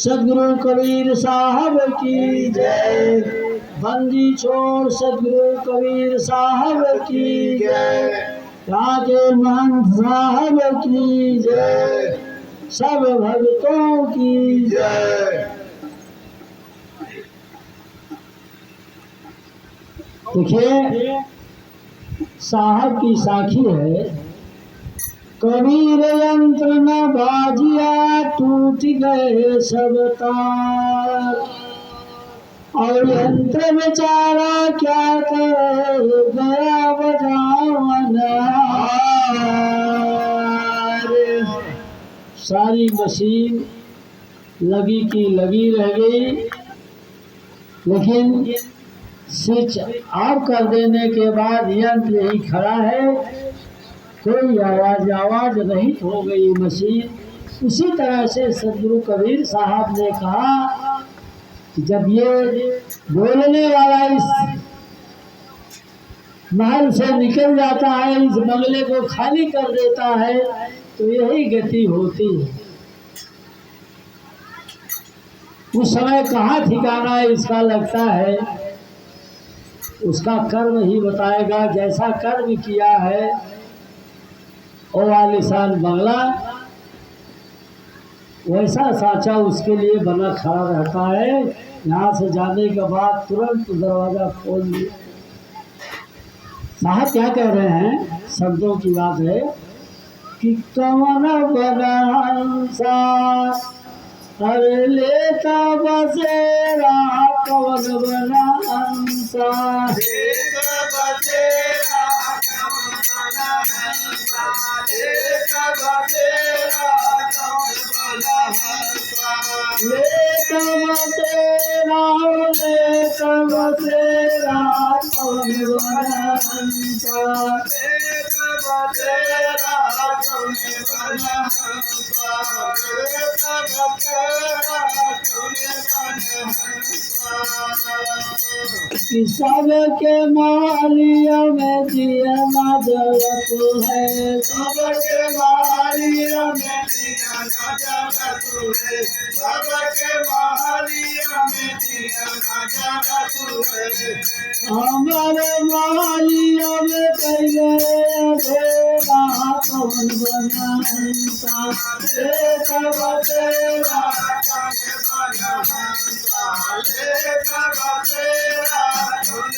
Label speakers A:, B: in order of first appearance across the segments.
A: सदगुरु कबीर साहब की जय। बंदी छोड़ सदगुरु कबीर साहब की जय। राजे महंत साहब की जय। सब भक्तों की जय। देखिए साहब की साखी है। कबीर यंत्र न बाजिया टूट गए सब तार, और यंत्र बेचारा क्या करे गया बजावन। सारी मशीन लगी की लगी रह गई, लेकिन स्विच ऑफ कर देने के बाद यंत्र यही खड़ा है, कोई आवाज रहित हो गई मशीन। उसी तरह से सदगुरु कबीर साहब ने कहा कि जब ये बोलने वाला इस महल से निकल जाता है, इस बंगले को खाली कर देता है, तो यही गति होती है। उस समय कहाँ ठिकाना इसका लगता है, उसका कर्म ही बताएगा। जैसा कर्म किया है वो आलीशान बंगला वैसा साचा उसके लिए बना खड़ा रहता है। यहाँ से जाने के बाद तुरंत दरवाजा खोल दिया। साहब क्या कह रहे हैं, शब्दों की बात है कि कवन बनहंसा हर लेता बसेरा, कवन बनहंसा लेता बसेरा, लेता बसेरा, कवन बनहंसा। सबके मालिया में दिया ना जगत है, सबके मालिया में दिया ना जगत है, सबके मालिया में दिया ना जगत है। हमारे मालिया में कई गए तेरा, कौन बनहंसा तेरा बतेरा, कौन बनहंसा तेरा बतेरा, कौन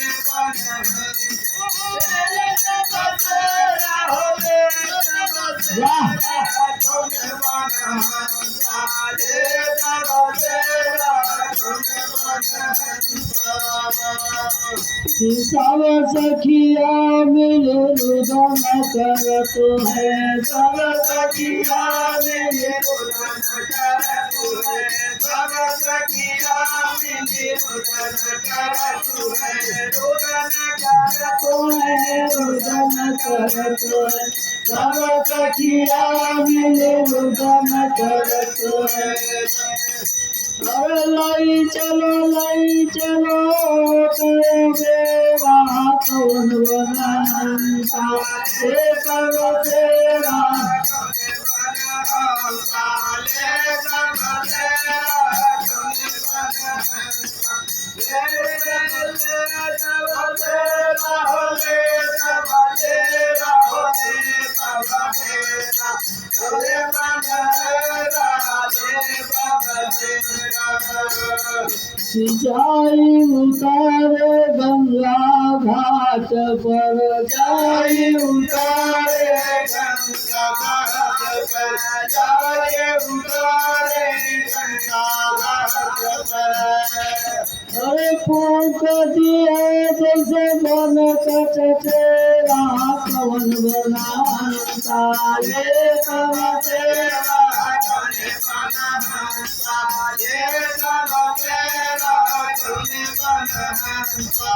A: सब सखिया मिले रुदन करत है, सब सखिया मिले रुदन करत है, सब सखिया मिले रुदन करत है, रुदन करत है, रुदन करत है, सब सखिया मिले रुदन करत है। लाई चलो तेरा, कौन बनहंसा तेरा, जाई उतारे गंगा घाट पर, जाई उतारे गंगा घाट पर, जाई उतारे गंगा घाट पर। अरे फूक दिए जैसे बन कचरा, कौन बनहंसा लेता बसेरा, कौन बनहंसा लेता बसेरा, कौन बनहंसा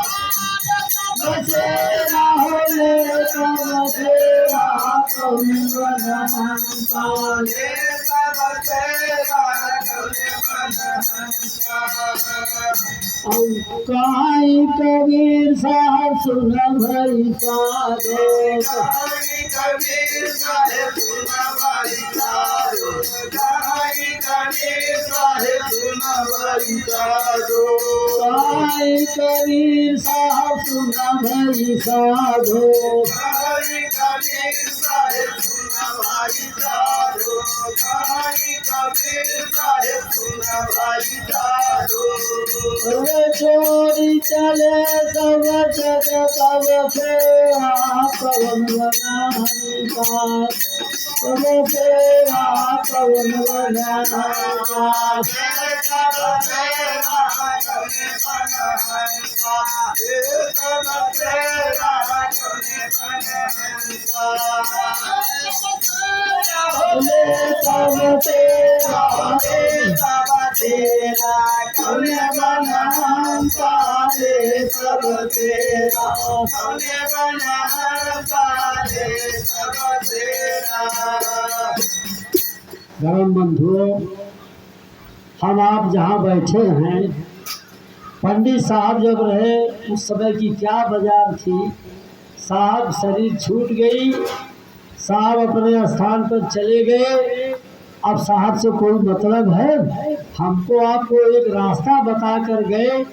A: बसेरा हो लेता बसेरा, कौन बनहंसा लेता बसेरा, कौन बनहंसा। काई कबीर साहब सुन भई साधो, काई
B: कबीर साहेब सुना भाई साधो, गाई कबीर साहेब सुना भाई साधो,
A: गाई कबीर साहब सुना भाई साधो,
B: गाई कबीर साहेब सुना भाई साधो, गाई कबीर साहेब सुना भाई साधो।
A: अरे चोरी चले सब जग तब फेरा पवन बनाने का, तब फेरा पवन बनाने का। बोले तब तेरा कौन बनान पाले सब तेरा, धर्म बंधुओं, हम आप जहाँ बैठे हैं, पंडित साहब जब रहे उस समय की क्या बाजार थी। साहब शरीर छूट गई, साहब अपने स्थान पर चले गए। अब साहब से कोई मतलब है? हमको आपको एक रास्ता बता कर गए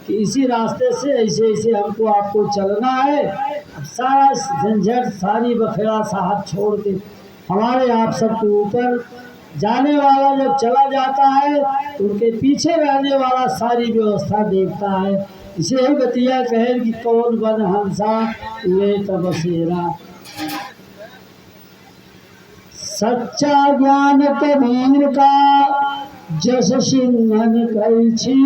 A: कि इसी रास्ते से ऐसे ऐसे हमको आपको चलना है। अब सारा झंझट सारी बखेड़ा साहब छोड़ के हमारे आप सबके ऊपर, जाने वाला जब चला जाता है तो उनके पीछे रहने वाला सारी व्यवस्था देखता है। इसे ही बतिया कहे कि कौन बन हंसा वे तबसेरा। सच्चा ज्ञान कबीर का जस सिंहन कई छी,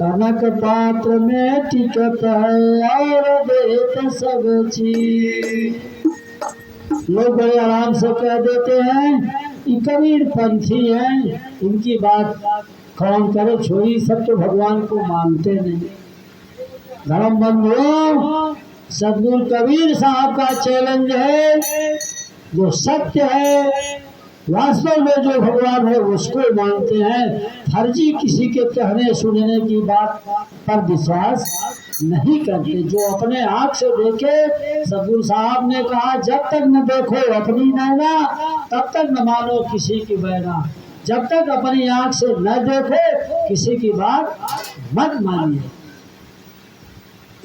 A: कनक पात्र में टिकत है और देत सब चीज। लोग बड़े आराम से कह देते हैं कि कबीर पंथी हैं, इनकी बात कौन करे, छोड़ी, सब तो भगवान को मानते नहीं। धर्म बंधुओं, सदगुरु कबीर साहब का चैलेंज है, जो सत्य है, वास्तव में जो भगवान है उसको मानते हैं। फर्जी किसी के कहने सुनने की बात पर विश्वास नहीं करते। जो अपने आँख से देखे, सदगुरु साहब ने कहा जब तक न देखो अपनी नैना तब तक न मानो किसी की बैना। जब तक अपनी आँख से न देखो किसी की बात मत मानिए।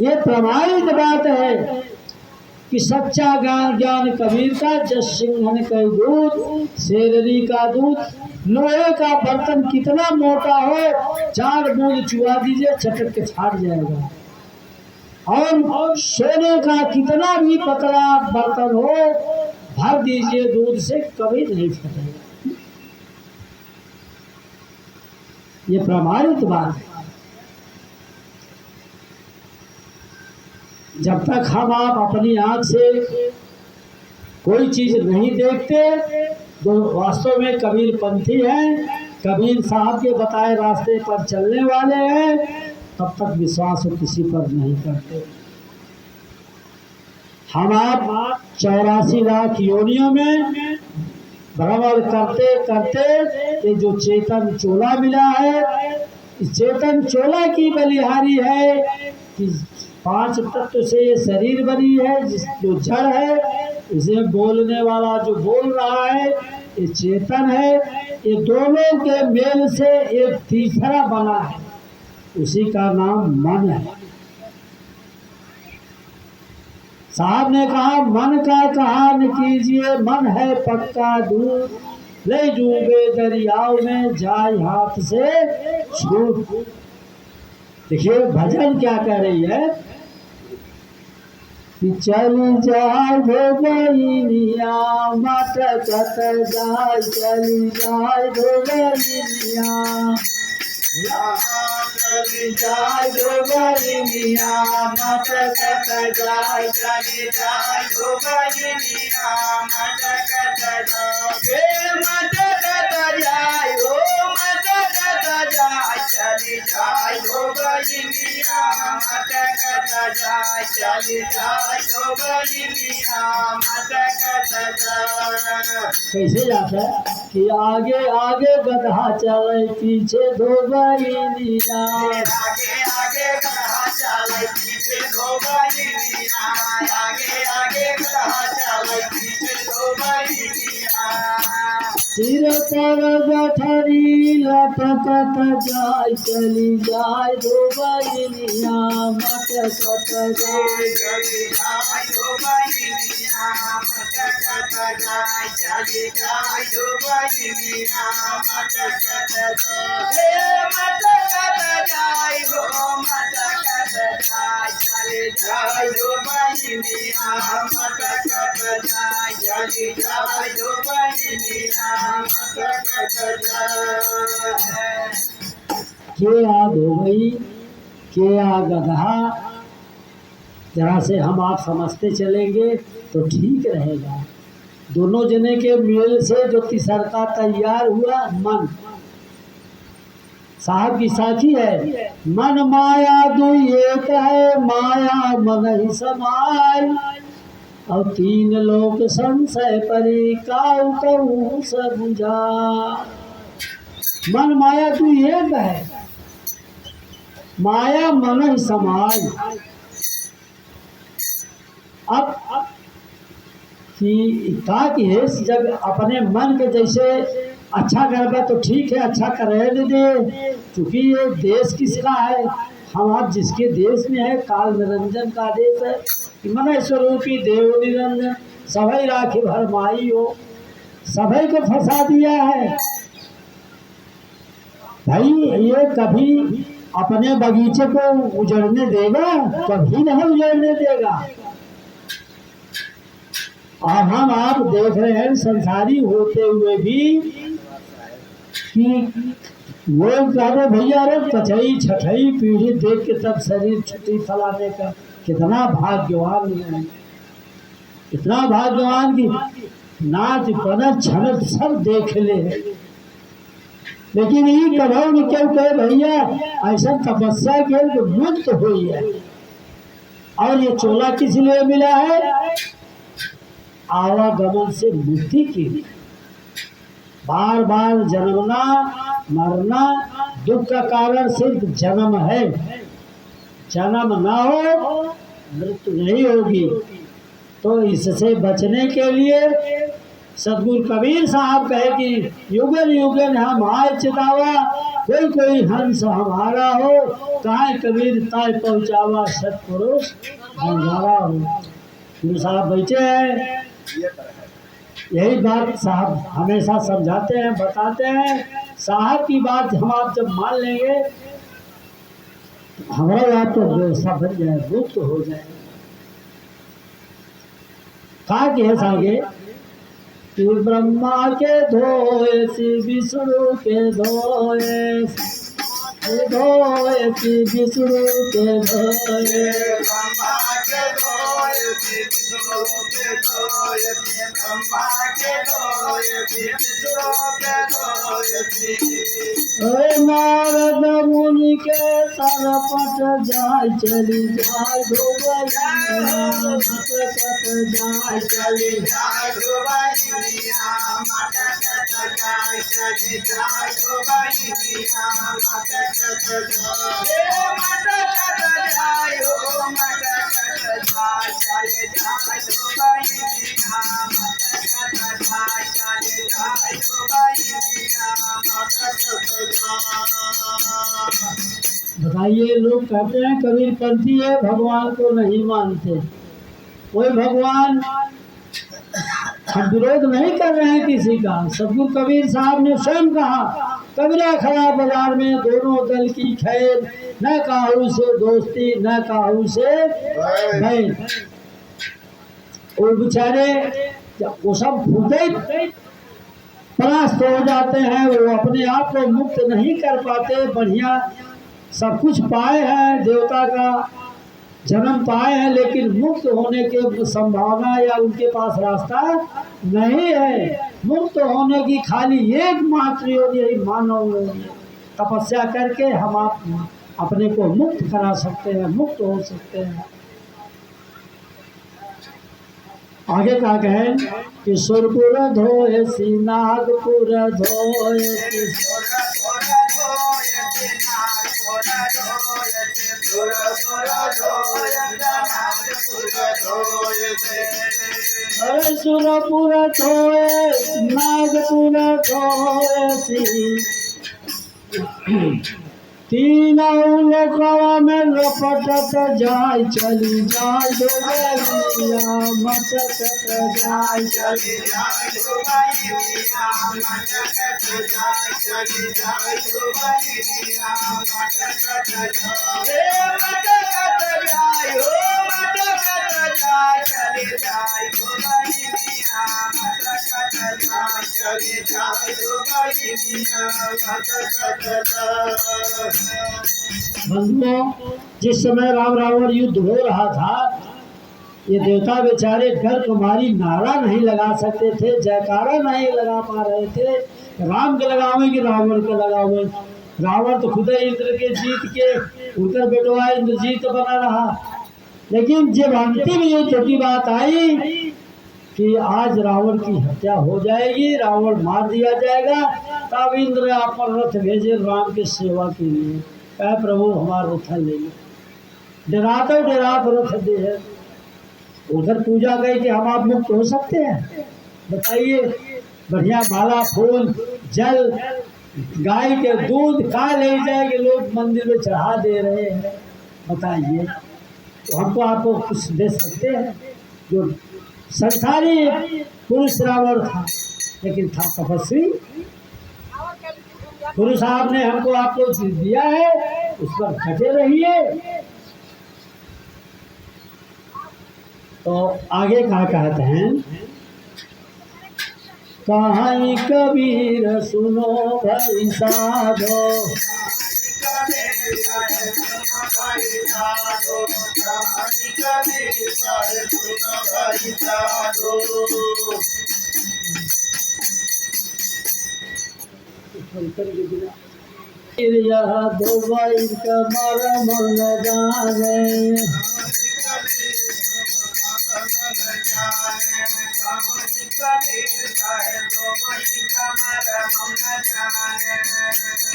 A: ये प्रमाणित बात है कि सच्चा ज्ञान कबीर का जस सिंहन का दूध, शेरनी का दूध। लोहे का बर्तन कितना मोटा हो, 4 बूंद चुआ दीजिए चटक के फाट जाएगा। और सोने का कितना भी पतला बर्तन हो, भर दीजिए दूध से, कभी नहीं फटेगा। ये प्रमाणित बात है। जब तक हम आप अपनी आँख से कोई चीज नहीं देखते जो वास्तव में कबीर पंथी हैं, कबीर साहब के बताए रास्ते पर चलने वाले हैं, तब तक विश्वास किसी पर नहीं करते। हम आप 84 लाख योनियों में भ्रमण करते करते ये जो चेतन चोला मिला है, इस चेतन चोला की बलिहारी है कि 5 तत्व से ये शरीर बनी है, जिस जो जड़ है, इसे बोलने वाला जो बोल रहा है ये चेतन है। ये दोनों के मेल से एक तीसरा बना है, उसी का नाम मन है। साहब ने कहा मन का कहान कीजिए, मन है पक्का दूध, ले डूबे दरियाओं में जाए हाथ से छूट। देखिए भजन क्या कह रही है कि चल जाए भोगनिया मटकत जाए, चली जाए भोगनिया, चली जाए भोगनिया मटकत जाए, चली जाए भोगनिया मटकत जाए, मटकत जाए हो मटकत जाए, चली जाए भोगनिया मटकत जाए, चली जाए भोगनिया मटकत जाए। कैसे जाता है कि आगे आगे गधा चले, पीछे दो बलिया, आगे आगे
B: आगे गधा चले पीछे दो बहिनिया आगे आगे गधा चले पीछे दो बहिनिया
A: सिर पर गठरी लटकत जाय चली जाय दो बहिनिया मटकत जाय
B: चली जाय दो बहिनिया मटकत जाय चली जाय दो बहिनिया मटकत जाय मटकत जाय हो मटकत जाय चली जाय दो बहिनिया मटकत जाय चली जाय दो बहिनिया
A: क्या धोबई क्या गधा, जरा से हम आप समझते चलेंगे तो ठीक रहेगा। दोनों जने के मेल से जो तिसरका तैयार हुआ मन, साहब की साखी है, मन माया दुई एक है माया मन ही समाय, और तीन लोक संशय परी काऊ कहूँ सब बुझा। मन माया तू एक है, माया मन ही समाय। अब कि है जब अपने मन के जैसे अच्छा करबा तो ठीक है, अच्छा करे दे, क्योंकि ये देश किसका है, हम आप जिसके देश में है, काल निरंजन का देश है, मन स्वरूपी देव निरंजन सभई राखी भरमाई हो, सभई को फंसा दिया है। भाई ये कभी अपने बगीचे को उजड़ने देगा, कभी नहीं उजड़ने देगा। और हम आप देख रहे हैं संसारी होते हुए भी कि लोग ज्यादा भैया रे कचई छठई पीढ़ी देख के तब शरीर छुट्टी फलाने का कितना भाग्यवान है, इतना भाग्यवान की नाच पनत छनत सब देख ले है। लेकिन ये कभो ने क्यों कहे भैया ऐसा तपस्या के जो मुक्त हुई है। और ये चोला किस लिए मिला है, आवागमन से मुक्ति के लिए। बार बार जन्मना मरना दुख का कारण सिर्फ जन्म है, जन्म ना हो मृत्यु नहीं होगी। तो इससे बचने के लिए सदगुरु कबीर साहब कहे कि युगन युगन हम आए चितावा, कोई कोई हंस हमारा हो, कहाँ कबीर ताय पहुँचावा सतपुरुष बंजारा हो। गुरु साहब बैठे हैं, यही बात साहब हमेशा समझाते हैं, बताते हैं। साहब की बात हम आप जब मान लेंगे हमारा बात तो व्यवस्था बन जाए, मुक्त हो जाए। कहा कि है सागे कि ब्रह्मा के धोए सी विष्णु के धोए, धोए सी विष्णु के धोए,
B: ब्रह्मा के धोए विष्णु के धोए, ब्रह्मा के धोए विष्णु के धोए,
A: नारद मुनि के तरपट जाय चली जाय धोबैया मटकत जाय
B: चली जाय धोबैया मटकत जाय, चली जाय धोबैया मटकत जाय, मटकत जाय हो मटकत जाय, चली जाय धोबैया मटकत जाय, चली जाय धोबैया मटकत जाय।
A: बताइए, लोग कहते हैं कबीर पंथी है, भगवान को नहीं मानते। कोई भगवान, हम विरोध नहीं कर रहे हैं किसी का। सदगुरु कबीर साहब ने स्वयं कहा, कबीरा खड़ा बाजार में दोनों दल की खैर, न काहू से दोस्ती न काहू से भय। वो बेचारे वो सब फूटे परास्त हो जाते हैं, वो अपने आप को मुक्त नहीं कर पाते। बढ़िया सब कुछ पाए हैं, देवता का जन्म पाए हैं, लेकिन मुक्त होने के संभावना या उनके पास रास्ता नहीं है। मुक्त होने की खाली एकमात्र यही मानव तपस्या करके हम आप अपने को मुक्त करा सकते हैं, मुक्त हो सकते हैं। आगे का कहें कि सुरपुर धोए सी नागपुर धोए सी, अरे सुरपुर थोए नागपुर थोए तीनों लोकवा में लपटत जाय चली जाय डोगरिया मटकत जाय चली बंधुओं, जिस समय राम रावण युद्ध हो रहा था, ये देवता बेचारे डर कुमारी नारा नहीं लगा सकते थे, जयकारा नहीं लगा पा रहे थे। राम के लगावे कि रावण के लगावे। रावण तो खुद ही इंद्र के जीत के उनका बेटवा इंद्रजीत बना रहा। लेकिन जब अंतिम युद्ध की बात आई कि आज रावण की हत्या हो जाएगी, रावण मार दिया जाएगा, तब इंद्र अपन रथ भेजे राम की सेवा के लिए। कहे प्रभु हमारा रथ ले लो। डराते डराते रथ दे है। उधर पूजा गई कि हम आप मुक्त हो सकते हैं, बताइए। बढ़िया माला फूल जल गाय के दूध का ले जाएंगे, लोग मंदिर में चढ़ा दे रहे हैं, बताइए। तो हमको आपको कुछ दे सकते हैं। जो संसारी पुरुष रावण था, लेकिन था तपस्वी गुरु साहब ने हमको आपको दिया है, उस पर डटे रहिए। तो आगे क्या कहते हैं, कहानी कबीर सुनो भाई साधो, यह दो भाई का मरम न जाने,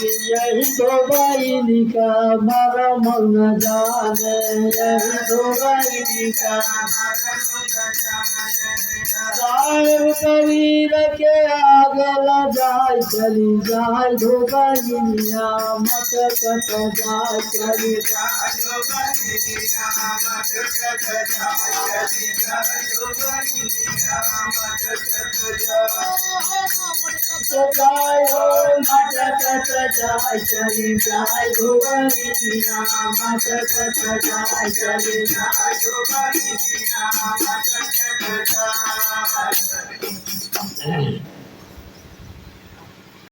A: यही दो बहिनी का मरम न जाने, यही दो बहिनी का साहेब कबीर के आगल जाय चली जाय दो बहिनिया मत कट जाय चली जाय दो बहिनिया मत कट जाय चली जाय दो बहिनिया मत कट जाय हो मत कट जाय चली जाय दो बहिनिया मत कट जाय चली जाय दो बहिनिया मत कट जाय।